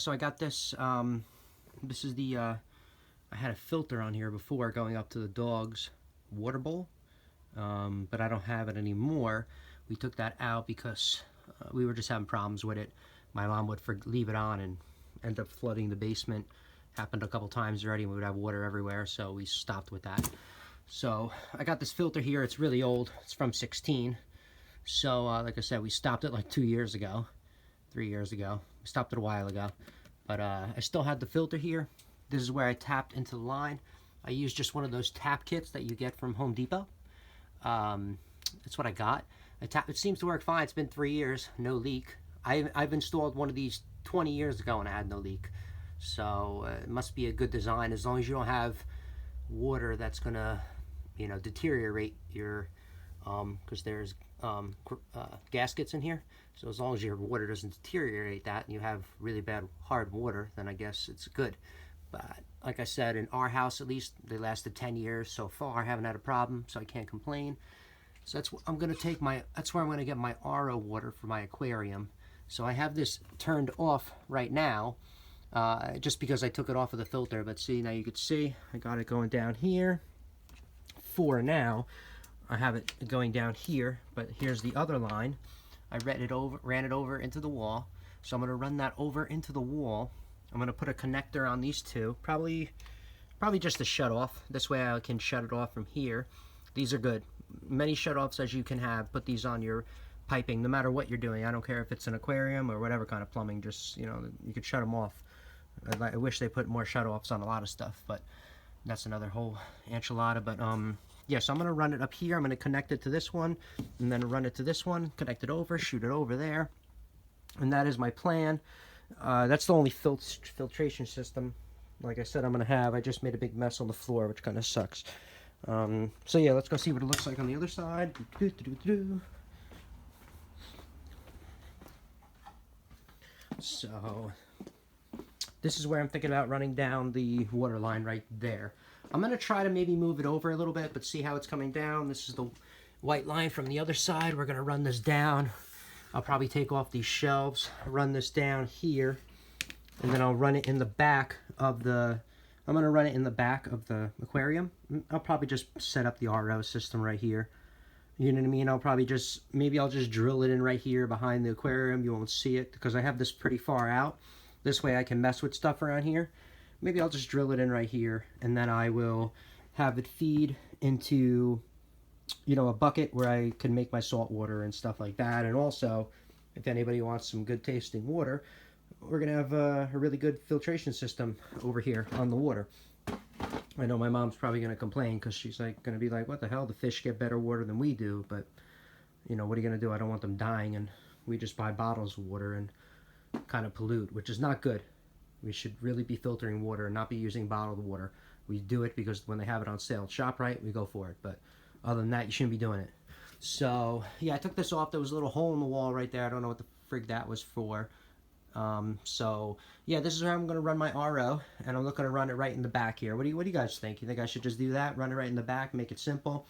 So I got this, this is the, I had a filter on here before going up to the dog's water bowl, but I don't have it anymore. We took that out because we were just having problems with it. My mom would leave it on and end up flooding the basement. Happened a couple times already, and we would have water everywhere, so we stopped with that. So I got this filter here. It's really old. It's from 16. So like I said, we stopped it like 2 years ago. 3 years ago. We stopped it a while ago. But I still had the filter here. This is where I tapped into the line. I used just one of those tap kits that you get from Home Depot. That's what I got. It seems to work fine. It's been 3 years, no leak. I've installed one of these 20 years ago and I had no leak. So it must be a good design, as long as you don't have water that's gonna, deteriorate your, because there's gaskets in here. So as long as your water doesn't deteriorate that and you have really bad hard water, then I guess it's good. But like I said, in our house at least, they lasted 10 years so far. I haven't had a problem, so I can't complain. So that's what I'm gonna take that's where I'm gonna get my RO water for my aquarium. So I have this turned off right now, just because I took it off of the filter. But see, now you can see I got it going down here. For now, I have it going down here, but here's the other line. I ran it over into the wall. So I'm gonna run that over into the wall. I'm gonna put a connector on these two, probably just a shut off. This way I can shut it off from here. These are good. Many shut offs as you can have. Put these on your piping, no matter what you're doing. I don't care if it's an aquarium or whatever kind of plumbing. Just, you could shut them off. I wish they put more shut offs on a lot of stuff, but that's another whole enchilada. But yeah, so I'm gonna run it up here. I'm gonna connect it to this one, and then run it to this one, connect it over, shoot it over there, and that is my plan. That's the only filtration system, like I said, I'm gonna have. I just made a big mess on the floor, which kind of sucks. So yeah, let's go see what it looks like on the other side. So this is where I'm thinking about running down the water line right there. I'm going to try to maybe move it over a little bit, but see how it's coming down. This is the white line from the other side. We're going to run this down. I'll probably take off these shelves, run this down here, and then I'll run it in the back of the, I'm going to run it in the back of the aquarium. I'll probably just set up the RO system right here. You know what I mean? I'll probably just, maybe I'll just drill it in right here behind the aquarium. You won't see it because I have this pretty far out. This way I can mess with stuff around here. Maybe I'll just drill it in right here, and then I will have it feed into, a bucket where I can make my salt water and stuff like that. And also, if anybody wants some good tasting water, we're gonna have a really good filtration system over here on the water. I know my mom's probably gonna complain because she's gonna be like, what the hell, the fish get better water than we do. But what are you gonna do? I don't want them dying, and we just buy bottles of water and kind of pollute, which is not good. We should really be filtering water and not be using bottled water. We do it because when they have it on sale at ShopRite, we go for it. But other than that, you shouldn't be doing it. So yeah, I took this off. There was a little hole in the wall right there. I don't know what the frig that was for. So yeah, this is where I'm going to run my RO, and I'm looking to run it right in the back here. What do you guys think? You think I should just do that? Run it right in the back, make it simple?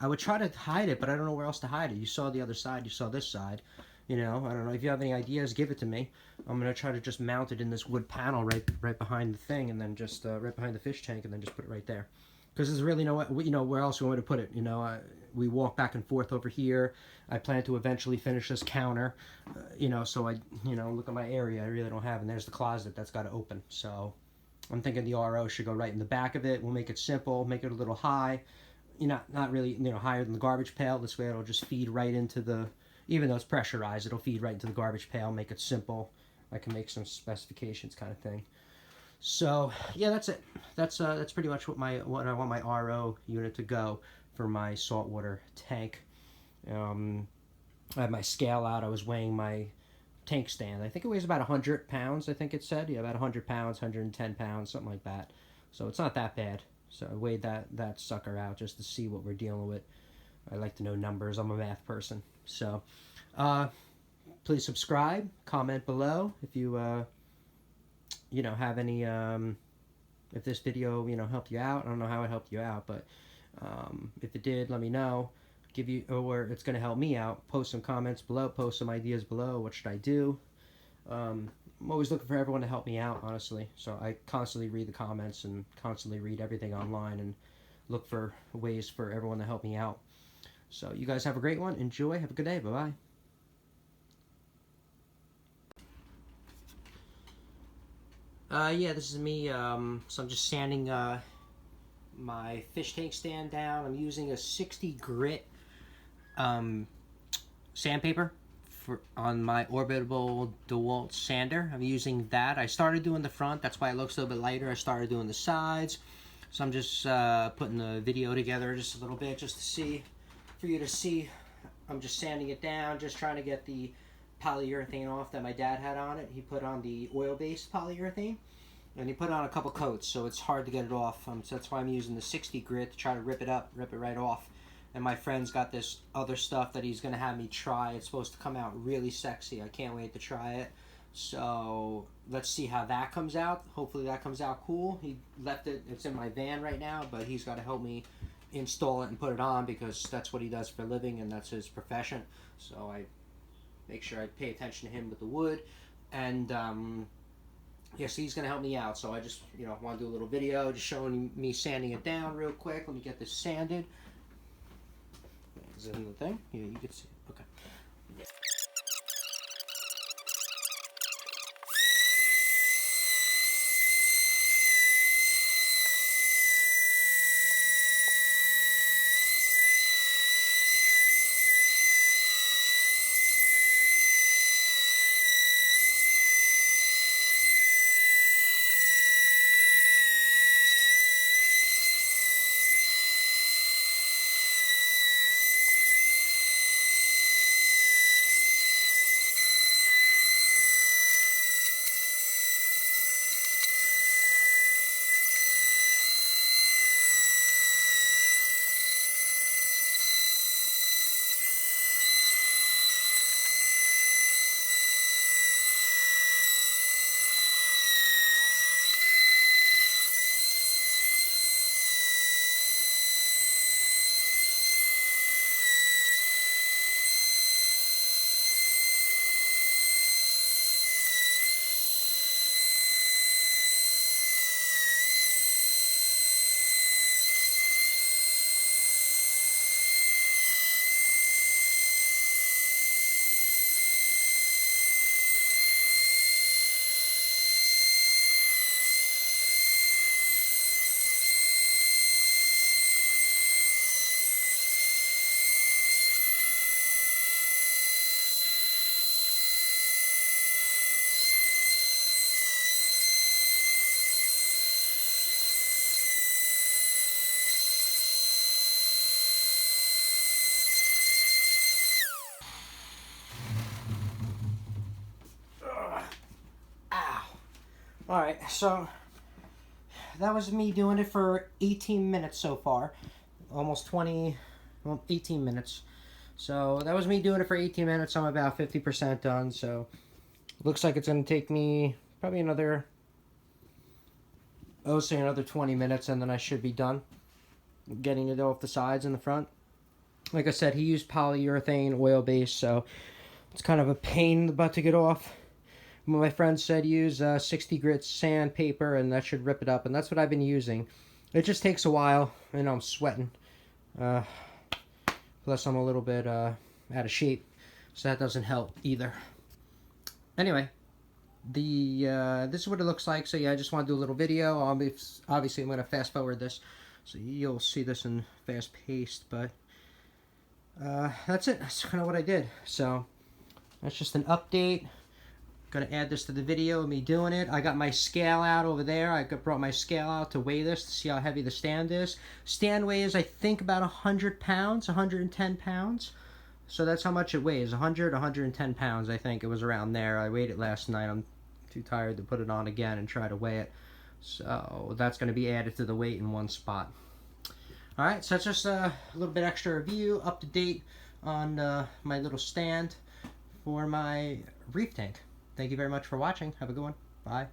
I would try to hide it, but I don't know where else to hide it. You saw the other side. You saw this side. I don't know. If you have any ideas, give it to me. I'm going to try to just mount it in this wood panel right behind the thing, and then just right behind the fish tank, and then just put it right there. Because there's really where else we want to put it. We walk back and forth over here. I plan to eventually finish this counter. So I, look at my area. I really don't have, and there's the closet that's got to open. So I'm thinking the RO should go right in the back of it. We'll make it simple, make it a little high. Not really, higher than the garbage pail. This way it'll just feed right into the, even though it's pressurized, it'll feed right into the garbage pail, make it simple. I can make some specifications kind of thing. So yeah, that's it. That's pretty much what I want my RO unit to go for my saltwater tank. I have my scale out. I was weighing my tank stand. I think it weighs about 100 pounds, I think it said. Yeah, about 100 pounds, 110 pounds, something like that. So it's not that bad. So I weighed that sucker out just to see what we're dealing with. I like to know numbers. I'm a math person. So please subscribe, comment below if you have any, if this video helped you out. I don't know how it helped you out, but if it did, let me know. Or it's going to help me out. Post some comments below, post some ideas below. What should I do? I'm always looking for everyone to help me out, honestly. So I constantly read the comments and constantly read everything online and look for ways for everyone to help me out. So you guys have a great one. Enjoy. Have a good day. Bye-bye. Yeah, this is me. So I'm just sanding my fish tank stand down. I'm using a 60 grit sandpaper on my Orbitable DeWalt sander. I'm using that. I started doing the front. That's why it looks a little bit lighter. I started doing the sides. So I'm just putting the video together just a little bit just to see, for you to see. I'm just sanding it down, just trying to get the polyurethane off that my dad had on it. He put on the oil-based polyurethane, and he put on a couple coats, so it's hard to get it off. So that's why I'm using the 60 grit to try to rip it right off. And my friend's got this other stuff that he's going to have me try. It's supposed to come out really sexy. I can't wait to try it. So let's see how that comes out. Hopefully that comes out cool. He left it, it's in my van right now, but he's got to help me install it and put it on because that's what he does for a living and that's his profession. So I make sure I pay attention to him with the wood. And yes, he's going to help me out. So I just, want to do a little video just showing me sanding it down real quick. Let me get this sanded. Is it in the thing? Yeah, you can see it. Okay. Alright, so that was me doing it for 18 minutes so far. Almost 18 minutes. So that was me doing it for 18 minutes. I'm about 50% done, so looks like it's going to take me probably another 20 minutes, and then I should be done getting it off the sides and the front. Like I said, he used polyurethane oil-based, so it's kind of a pain in the butt to get off. My friend said use 60 grit sandpaper and that should rip it up, and that's what I've been using. It just takes a while, and I'm sweating. Plus I'm a little bit out of shape, so that doesn't help either. Anyway, this is what it looks like. So yeah, I just want to do a little video. Obviously I'm going to fast forward this, so you'll see this in fast paced, but that's it. That's kind of what I did. So that's just an update. Gonna add this to the video of me doing it. I got my scale out over there. I brought my scale out to weigh this to see how heavy the stand is. Stand weighs, I think, about 100 pounds, 110 pounds. So that's how much it weighs, 110 pounds, I think. It was around there. I weighed it last night. I'm too tired to put it on again and try to weigh it. So that's going to be added to the weight in one spot. Alright, so it's just a little bit extra review, up to date on my little stand for my reef tank. Thank you very much for watching. Have a good one. Bye.